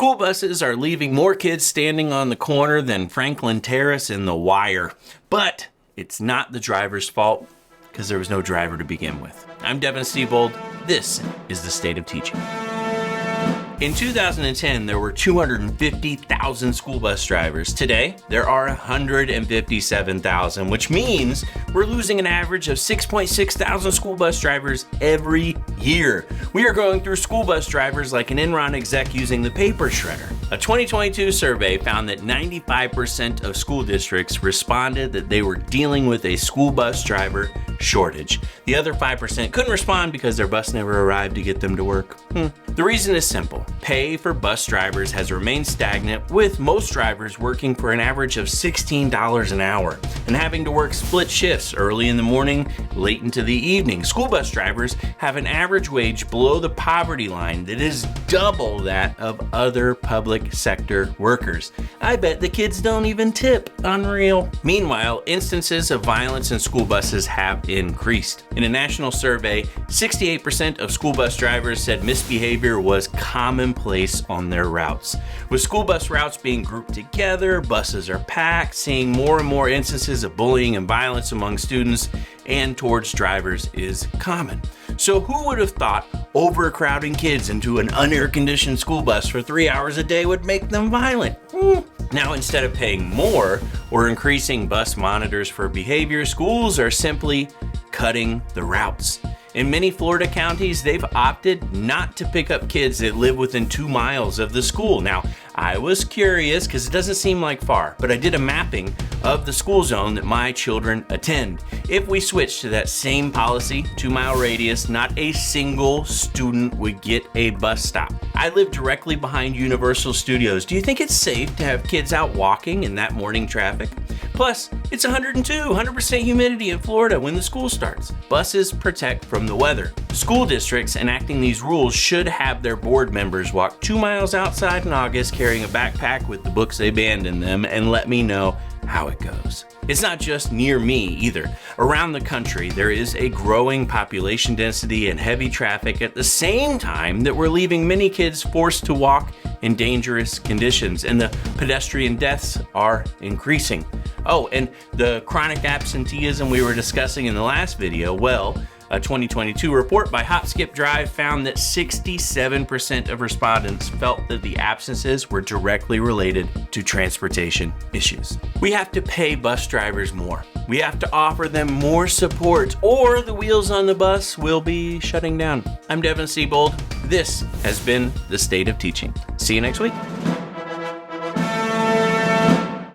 School buses are leaving more kids standing on the corner than Franklin Terrace in The Wire. But it's not the driver's fault, because there was no driver to begin with. I'm Devin Siebold. This is The State of Teaching. In 2010, there were 250,000 school bus drivers. Today, there are 157,000, which means we're losing an average of 6.6 thousand school bus drivers every year. We are going through school bus drivers like an Enron exec using the paper shredder. A 2022 survey found that 95% of school districts responded that they were dealing with a school bus driver shortage. The other 5% couldn't respond because their bus never arrived to get them to work. The reason is simple. Pay for bus drivers has remained stagnant, with most drivers working for an average of $16 an hour and having to work split shifts early in the morning, late into the evening. School bus drivers have an average wage below the poverty line that is double that of other public sector workers. I bet the kids don't even tip. Unreal. Meanwhile, instances of violence in school buses have increased. In a national survey, 68% of school bus drivers said misbehavior was commonplace on their routes. With school bus routes being grouped together, buses are packed, seeing more and more instances of bullying and violence among students and towards drivers is common. So who would have thought overcrowding kids into an unair-conditioned school bus for 3 hours a day would make them violent? Now, instead of paying more or increasing bus monitors for behavior, schools are simply cutting the routes. In many Florida counties, they've opted not to pick up kids that live within 2 miles of the school. Now, I was curious because it doesn't seem like far, but I did a mapping of the school zone that my children attend. If we switch to that same policy, 2-mile radius, not a single student would get a bus stop. I live directly behind Universal Studios. Do you think it's safe to have kids out walking in that morning traffic? Plus, it's 100% humidity in Florida when the school starts. Buses protect from the weather. School districts enacting these rules should have their board members walk 2 miles outside in August carrying a backpack with the books they banned in them and let me know how it goes. It's not just near me either. Around the country, there is a growing population density and heavy traffic at the same time that we're leaving many kids forced to walk in dangerous conditions, and the pedestrian deaths are increasing. Oh, and the chronic absenteeism we were discussing in the last video, well, a 2022 report by Hop Skip Drive found that 67% of respondents felt that the absences were directly related to transportation issues. We have to pay bus drivers more. We have to offer them more support, or the wheels on the bus will be shutting down. I'm Devin Siebold. This has been The State of Teaching. See you next week.